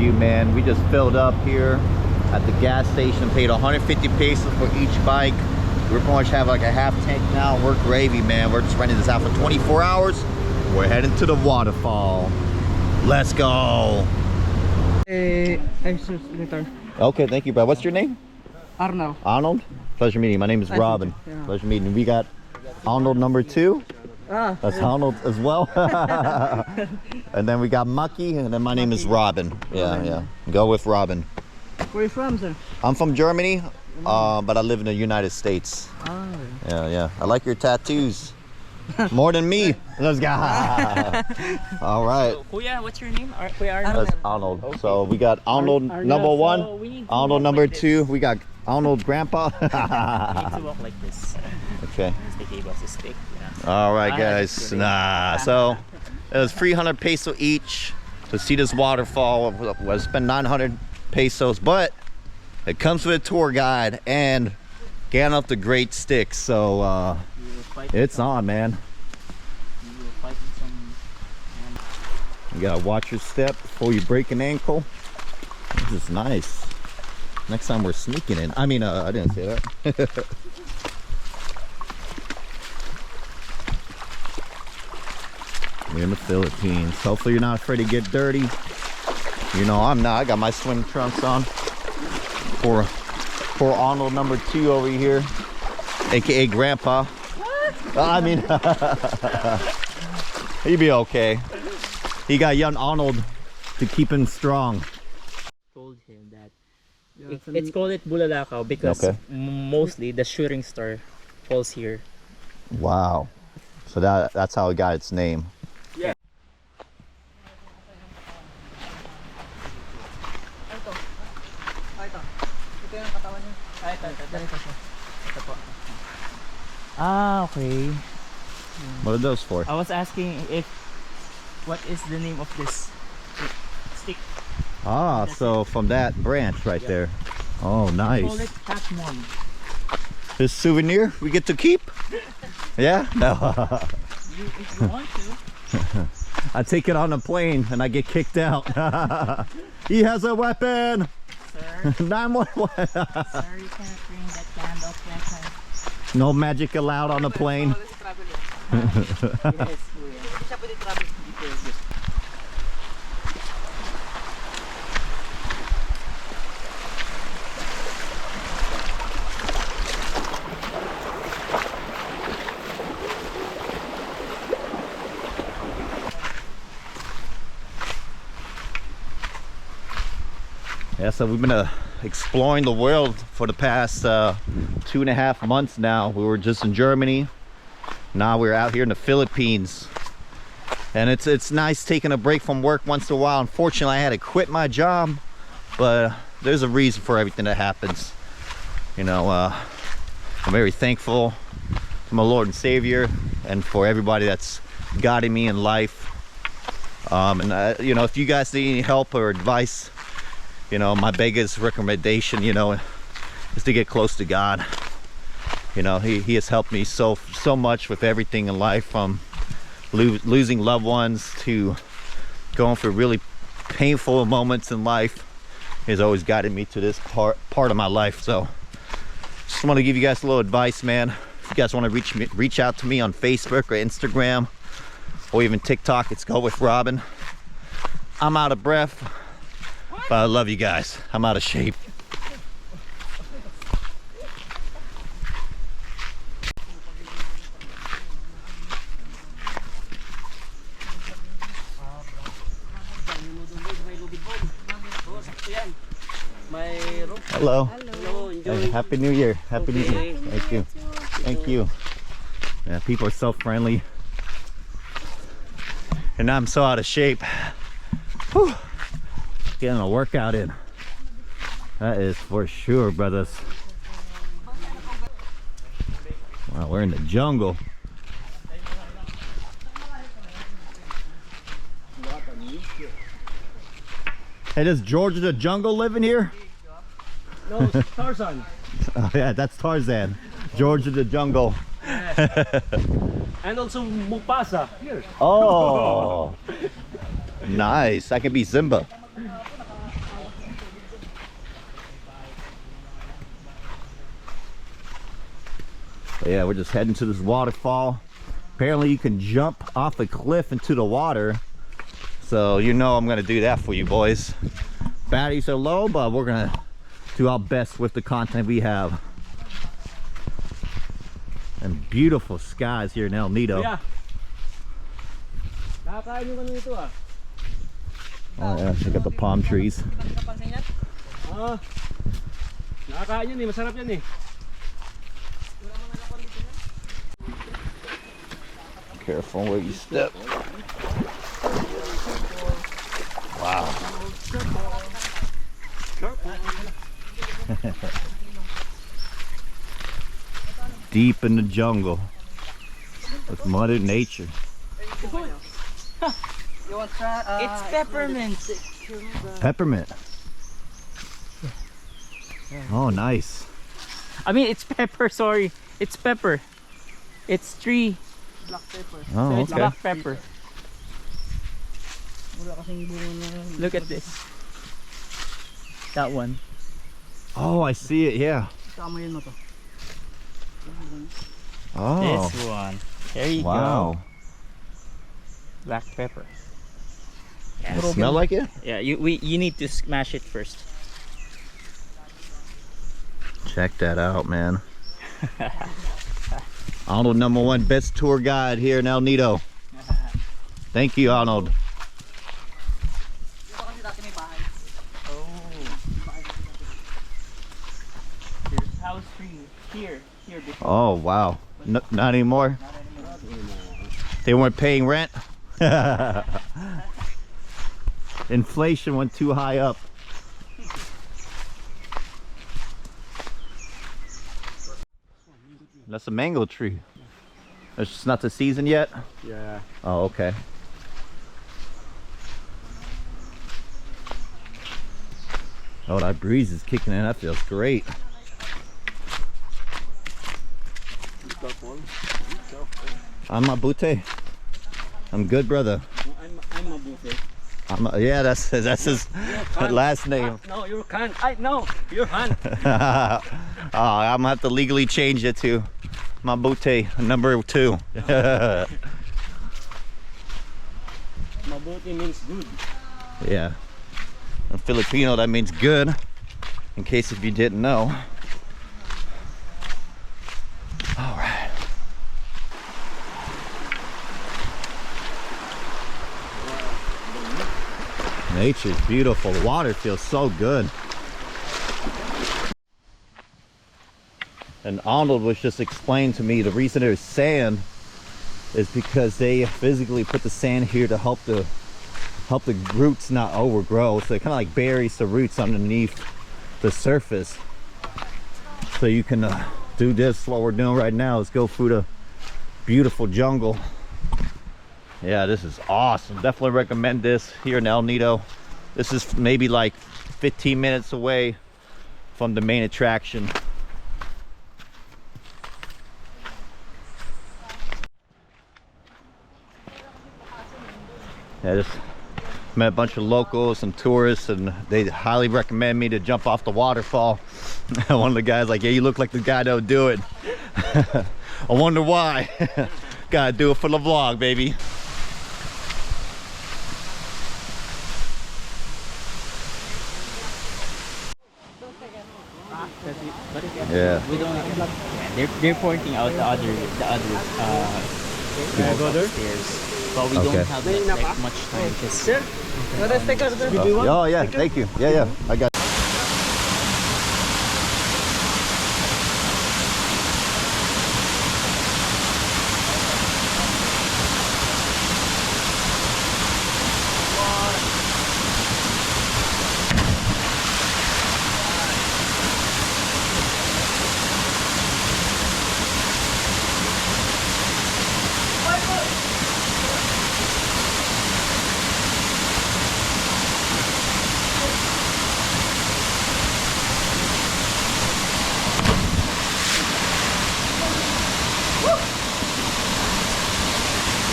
you, man. We just filled up here at the gas station, paid 150 pesos for each bike. We're going to have like a half tank now. We're gravy, man. We're just renting this out for 24 hours. We're heading to the waterfall. Let's go. I return. Okay, thank you, bro. What's your name? Arnold. Arnold? Pleasure meeting you. My name is Robin. Yeah. Pleasure meeting you. We got Arnold number 2. That's Arnold as well. And then we got Mucky, and then my name is Robin. Yeah. Go with Robin. Where are you from, sir? I'm from Germany, but I live in the United States. Oh. Yeah. I like your tattoos. More than me. Let's go. All right. So, Kuya, what's your name? Kuya Arnold. That's Arnold. Okay. So we got Arnold number 1, so Arnold number 2. We got Arnold Grandpa. We need to walk like this. Okay. They gave us a stick. Yeah. All right, guys. So it was 300 peso each to see this waterfall. We'll spend 900 pesos, but it comes with a tour guide and Gandalf the Great Stick. So it's on, man. You gotta watch your step before you break an ankle. This is nice. Next time we're sneaking in. I mean, I didn't say that. We're in the Philippines. Hopefully you're not afraid to get dirty. You know, I'm not. I got my swim trunks on. Poor Arnold number 2 over here, aka Grandpa. What? I mean, he'd be okay. He got young Arnold to keep him strong. Told him that it's called it Bulalakaw because mostly the shooting star falls here. Wow. So that's how it got its name. Yeah. Ah, okay. What are those for? I was asking what is the name of this stick? Ah, so from that branch right there. Oh, nice. Call it Catmon. This souvenir we get to keep? Yeah? No. If you want to. I take it on a plane and I get kicked out. He has a weapon. Sir. 911. Sir, you cannot bring that kind of weapon. No magic allowed on the plane. Yes, Yeah, so we've been exploring the world for the past 2.5 months now. We were just in Germany. Now we're out here in the Philippines. And it's nice taking a break from work once in a while. Unfortunately, I had to quit my job, but there's a reason for everything that happens. You know, I'm very thankful to my Lord and Savior and for everybody that's guiding me in life. You know, if you guys need any help or advice, you know, my biggest recommendation, you know, is to get close to God. You know, he has helped me so much with everything in life, from losing loved ones to going through really painful moments in life. He's always guided me to this part of my life. So just want to give you guys a little advice, man. If you guys want to reach out to me on Facebook or Instagram or even TikTok, it's Go With Robin. I'm out of breath, but I love you guys. I'm out of shape. Hello. Hello. Hey, Happy New Year. Happy New Year. Thank you. Thank you. Yeah, people are so friendly. And I'm so out of shape. Whew. Getting a workout in. That is for sure, brothers. Wow, we're in the jungle. Hey, does George the Jungle live in here? No, Tarzan. Oh yeah, that's Tarzan. George of the Jungle. And also Mufasa here. Oh, nice. I can be Simba. Yeah, we're just heading to this waterfall. Apparently you can jump off a cliff into the water. So you know I'm gonna do that for you boys. Batteries are low, but we're gonna do our best with the content we have. And beautiful skies here in El Nido. Yeah. Nakakain yung ano nito ah. Oh yeah, look at the palm trees. Ah. Nakakain yan eh, masarap yan eh. Careful where you step. Wow. Deep in the jungle with Mother Nature. You want try? It's peppermint. Peppermint. Oh, nice. I mean, it's pepper, sorry. It's pepper. It's tree. Black pepper. Oh, So it's okay. black pepper. Wala kasing bunga na. Look at this. That one. Oh, I see it. Yeah. Tama yun mo to. Oh. This one. There you Wow. go. Black pepper. Smell like it? Yeah, you need to smash it first. Check that out, man. Arnold, #1 best tour guide here in El Nido. Thank you, Arnold. There's house tree here before. Oh, wow. Not anymore? They weren't paying rent? Inflation went too high up. That's a mango tree. It's just not the season yet? Yeah. Oh, okay. Oh, that breeze is kicking in. That feels great. I'm Mabute. I'm good, brother. I'm a buffet. Yeah, that's his last name. No, you can't. No, you can't. Oh, I'm gonna have to legally change it to Mabute #2. Mabuti means good. Yeah. In Filipino, that means good. In case if you didn't know. All right. Nature's beautiful. The water feels so good. And Arnold was just explaining to me the reason there's sand is because they physically put the sand here to help the roots not overgrow. So it kind of like buries the roots underneath the surface. So you can do this. What we're doing right now is go through the beautiful jungle. Yeah, this is awesome. Definitely recommend this here in El Nido. This is maybe like 15 minutes away from the main attraction. Yeah, just met a bunch of locals and tourists, and they highly recommend me to jump off the waterfall. One of the guys like, yeah, you look like the guy that would do it. I wonder why. Gotta do it for the vlog, baby. Yeah. We don't. Yeah, they're pointing out the other stairs, but we don't have like much time. Oh yeah, thank you. Yeah, I got.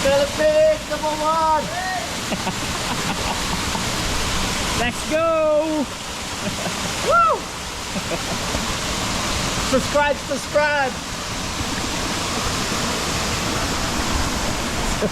Philippines, #1! Let's go! Woo! Subscribe! Got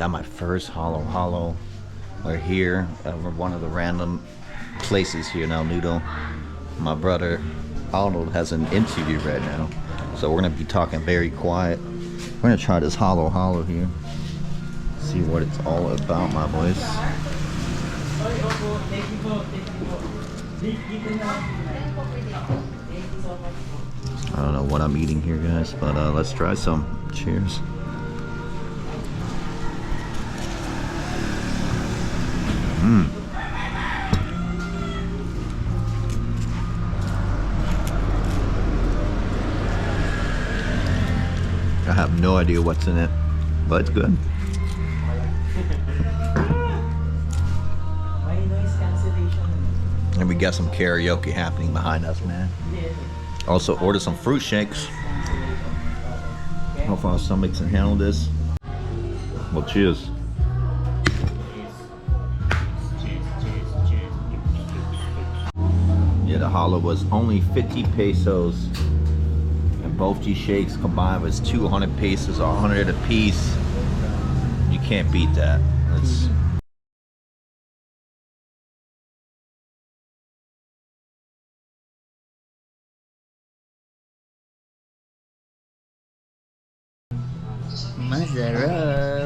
my first hollow. We're here at one of the random places here in El Nido. My brother Arnold has an interview right now, so we're gonna be talking very quiet. We're gonna try this hollow here. See what it's all about, my boys. I don't know what I'm eating here, guys, but let's try some. Cheers. I have no idea what's in it, but it's good. And we got some karaoke happening behind us, man. Also ordered some fruit shakes. Hope our stomachs can handle this. Well, cheers. Yeah, the hollow was only 50 pesos. And both these shakes combined was 200 pesos, 100 a piece. You can't beat that. It's Masarap.